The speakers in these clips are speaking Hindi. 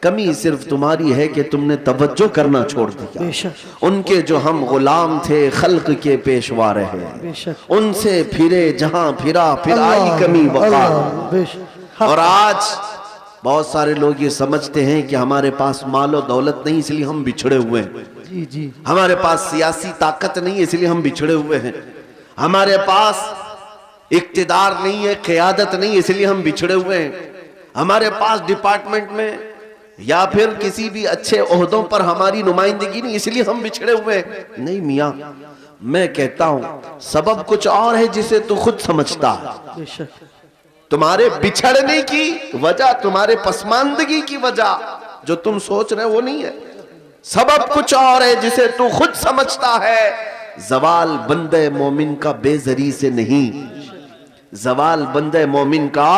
कमी सिर्फ तुम्हारी है कि तुमने तवज्जो करना छोड़ दिया। उनके जो हम गुलाम थे खल्क के पेशवा रहे, उनसे फिरे जहां फिरा फिर आई कमी वक़ार। और आज बहुत सारे लोग ये समझते हैं कि हमारे पास मालो दौलत नहीं इसलिए हम बिछड़े हुए हैं, जी जी, हमारे पास सियासी ताकत नहीं है इसलिए हम बिछड़े हुए हैं, हमारे पास इक्तिदार नहीं है, क़यादत नहीं इसलिए हम बिछड़े हुए हैं, हमारे पास डिपार्टमेंट में या फिर किसी भी अच्छे ओहदों पर हमारी नुमाइंदगी नहीं इसलिए हम बिछड़े हुए हैं। नहीं मियाँ, मैं कहता हूं सबब कुछ और है जिसे तू खुद समझता है। तुम्हारे बिछड़ने की वजह, तुम्हारे पसमानदगी की वजह जो तुम सोच रहे हो वो नहीं है, सबब कुछ और है जिसे तू खुद समझता है। जवाल बंदे मोमिन का बेजरी से नहीं, जवाल बंदे मोमिन का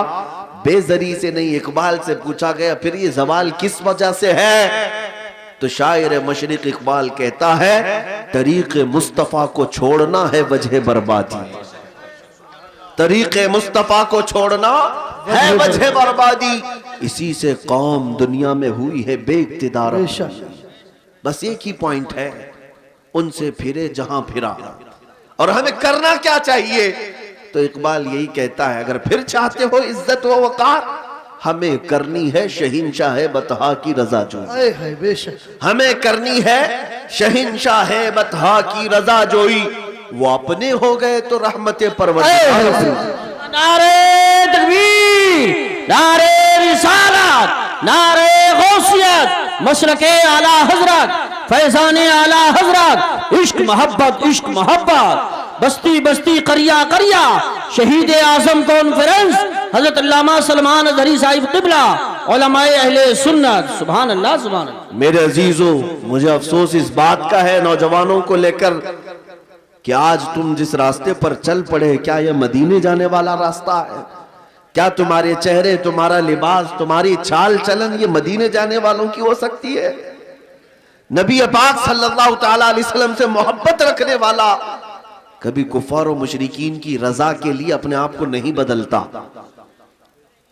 बेजरी से नहीं। इकबाल से पूछा गया फिर ये जवाल किस वजह से है, तो शायर मशरिक इकबाल कहता है तरीक़े मुस्तफ़ा को छोड़ना है वजह बर्बादी, तरीक़े मुस्तफ़ा को छोड़ना है वजह बर्बादी, इसी से कौम दुनिया में हुई है बेइक्तिदार। बस एक ही पॉइंट है, उनसे फिरे जहां फिरा। और हमें करना क्या चाहिए, तो इकबाल यही कहता है अगर फिर चाहते हो इज्जत व वक़ार, हमें करनी है शहींशाह बतहा की रजा जोई, हमें करनी है शहींशाह बतहा की रजा जोई। वो अपने हो गए तो रहमते परवरदिगार। नारे तकबीर, नारे रिसालत, नारे गौसियत, मशरके आला हजरत, फैजाने आला हजरत, इश्क मोहब्बत, इश्क मोहब्बत, बस्ती बस्ती करिया करिया, शहीद आजम कॉन्फ्रेंस हजरत अल्लामा सलमान अज़हरी साहिब क़िबला, उलमाए अहले सुन्नत। सुभान अल्लाह, सुभान अल्लाह। मेरे अजीजों, मुझे अफसोस इस बात का है नौजवानों को लेकर कि आज तुम जिस रास्ते पर चल पड़े, क्या यह मदीने जाने वाला रास्ता है? क्या तुम्हारे चेहरे, तुम्हारा लिबास, तुम्हारी चाल चलन ये मदीने जाने वालों की हो सकती है? नबी पाक सल्लल्लाहु तआला अलैहि वसल्लम से मोहब्बत रखने वाला कभी कुफार और मुशरिकीन की रजा के लिए अपने आप को नहीं बदलता,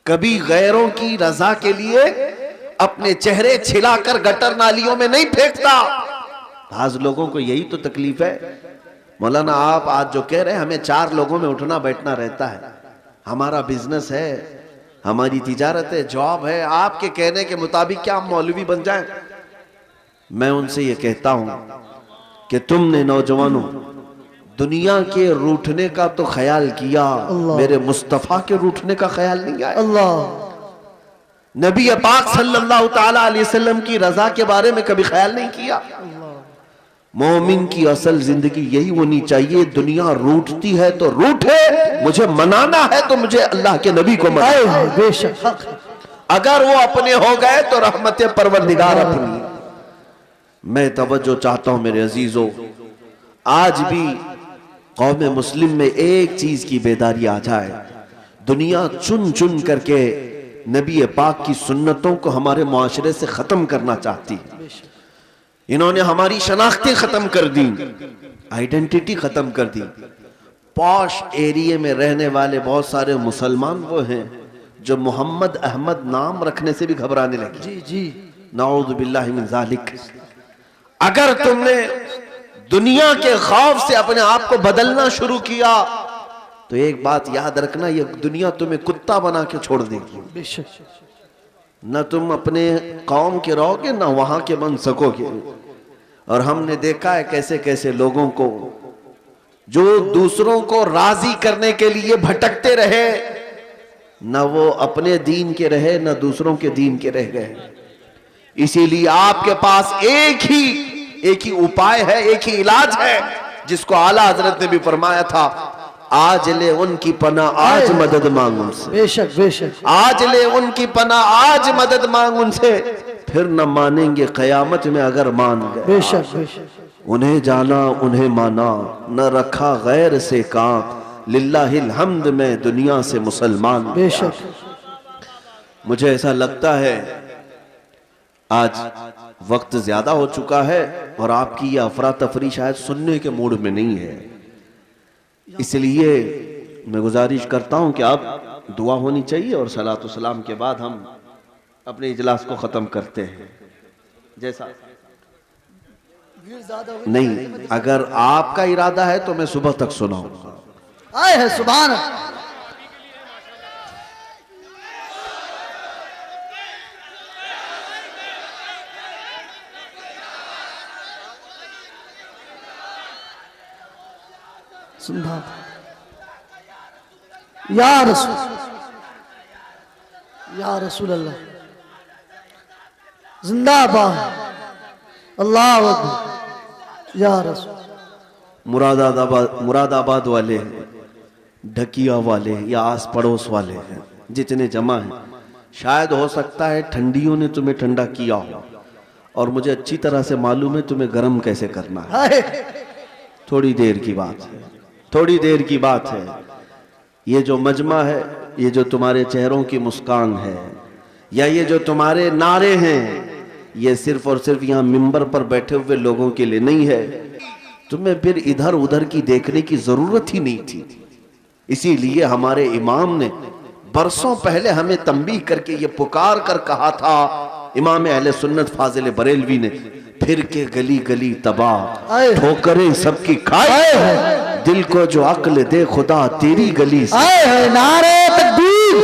कभी गैरों की रजा के लिए अपने चेहरे छिलाकर गटर नालियों में नहीं फेंकता। आज लोगों को यही तो तकलीफ है। मौलाना आप आज जो कह रहे हैं हमें 4 लोगों में उठना बैठना रहता है, हमारा बिजनेस है, हमारी तिजारत है, जॉब है, आपके कहने के मुताबिक क्या हम मौलवी बन जाएं? मैं उनसे ये कहता हूं कि तुमने नौजवानों दुनिया के रूठने का तो ख्याल किया, मेरे मुस्तफा के रूठने का ख्याल नहीं आया। नबी पाक सल्लल्लाहु तआला अलैहि वसल्लम की रजा के बारे में कभी ख्याल नहीं किया। मोमिन की असल जिंदगी यही होनी चाहिए, दुनिया रूठती है तो रूठे, मुझे मनाना है तो मुझे अल्लाह के नबी को मनाए, बेशक। अगर वो अपने हो गए तो रहमत परवरदिगार अपनी। मैं तवज्जो चाहता हूं मेरे अजीजों, आज भी कौम मुस्लिम में एक चीज की बेदारी आ जाए, दुनिया चुन चुन करके नबी पाक की सुन्नतों को हमारे मुआशरे से खत्म करना चाहती है। इन्होंने हमारी शनाख्तें खत्म कर दी, आइडेंटिटी खत्म कर दी। पॉश एरिया में रहने वाले बहुत सारे मुसलमान वो हैं जो मोहम्मद अहमद नाम रखने से भी घबराने लगे। जी जी, नाऊज़ु बिल्लाहि मिन ज़ालिक। अगर तुमने दुनिया के खौफ से अपने आप को बदलना शुरू किया तो एक बात याद रखना, ये दुनिया तुम्हें कुत्ता बना के छोड़ देगी। न तुम अपने कौम के रहोगे न वहां के बन सकोगे। और हमने देखा है कैसे कैसे लोगों को जो दूसरों को राजी करने के लिए भटकते रहे, न वो अपने दीन के रहे न दूसरों के दीन के रह गए। इसीलिए आपके पास एक ही उपाय है, एक ही इलाज है जिसको आला हजरत ने भी फरमाया था, आज ले उनकी पना आज मदद मांग उनसे। बेशक बेशक, आज ले उनकी पना आज मदद मांग उनसे, फिर न मानेंगे कयामत में अगर मान गए। बेशक बेशक, उन्हें जाना उन्हें माना, न रखा गैर से काम, लिल्लाहिल हम्द में दुनिया से मुसलमान। बेशक, मुझे ऐसा लगता है आज वक्त ज्यादा हो चुका है और आपकी ये अफरा तफरी शायद सुनने के मूड में नहीं है, इसलिए मैं गुजारिश करता हूं कि आप दुआ होनी चाहिए और सलातो सलाम के बाद हम अपने इजलास को खत्म करते हैं। जैसा नहीं, अगर आपका इरादा है तो मैं सुबह तक सुनाऊंगा। आए है सुभान अल्लाह। या रसूल अल्लाह जिंदाबाद, अल्लाह अकबर। या रसूल। मुरादाबाद वाले, ढकिया वाले या आस पड़ोस वाले हैं जितने जमा हैं, शायद हो सकता है ठंडियों ने तुम्हें ठंडा किया हो, और मुझे अच्छी तरह से मालूम है तुम्हें गर्म कैसे करना है। थोड़ी देर की बात है, थोड़ी देर की बात है। ये जो मजमा है, ये जो तुम्हारे चेहरों की मुस्कान है, या ये जो तुम्हारे नारे हैं, ये सिर्फ और सिर्फ यहाँ मिंबर पर बैठे हुए लोगों के लिए नहीं है। तुम्हें फिर इधर उधर की देखने की जरूरत ही नहीं थी। इसीलिए हमारे इमाम ने बरसों पहले हमें तंबीह करके ये पुकार कर कहा था, इमाम अहले सुन्नत फाजिल बरेलवी ने, फिर के गली गली तबाह, ठोकरें सबकी खाए, दिल को जो अक्ल दे खुदा तेरी गली से। नारे तकबीर,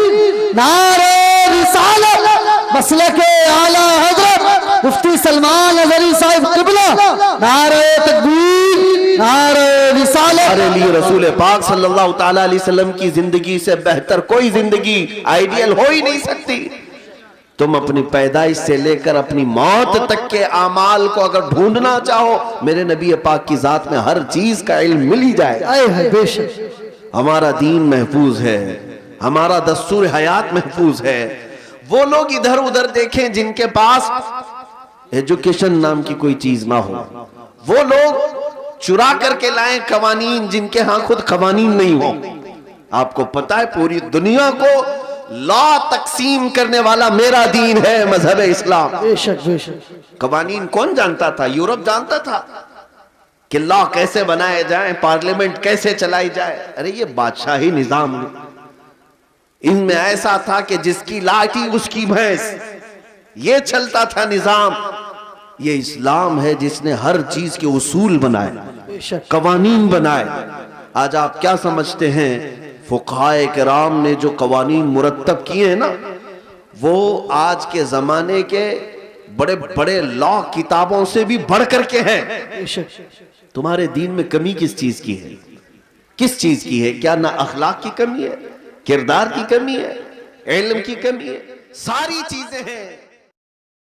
नारे रिसालत, मसलके आला हजरत मुफ्ती सलमान अजहरी साहिब क़िबला। नारे तकबीर, नारे रिसालत। हमारे लिए रसूल पाक सल्लल्लाहु ताला अलैहि वसल्लम की जिंदगी से बेहतर कोई जिंदगी आइडियल हो ही नहीं सकती। तुम अपनी पैदाइश से लेकर अपनी मौत तक के आमाल को अगर ढूंढना चाहो, मेरे नबी पाक की जात में हर चीज का इल्म मिल ही जाएगा। बेशक हमारा दीन महफूज है, हमारा दस्तूर हयात महफूज है। वो लोग इधर उधर देखें जिनके पास एजुकेशन नाम की कोई चीज ना हो, वो लोग चुरा करके लाएं कवानीन जिनके यहां खुद कवानीन नहीं हो। आपको पता है पूरी दुनिया को लॉ तकसीम करने वाला मेरा दीन है, मजहब इस्लाम। बेशक बेशक। कवानीन कौन जानता था? यूरोप जानता था कि लॉ कैसे बनाए जाए, पार्लियामेंट कैसे चलाई जाए। अरे ये बादशाही निजाम, इनमें ऐसा था कि जिसकी लाठी उसकी भैंस, ये चलता था निजाम। ये इस्लाम है जिसने हर चीज के उसूल बनाए, कवानीन बनाए। आज आप क्या समझते हैं, फुक़हाए किराम ने जो कवानीन मुरत्तब किए हैं ना, वो आज के जमाने के बड़े बड़े लॉ किताबों से भी बढ़ करके हैं। तुम्हारे दीन में कमी किस चीज की है? किस चीज की है? क्या ना अखलाक की कमी है, किरदार की कमी है, इल्म की कमी है? सारी चीजें हैं।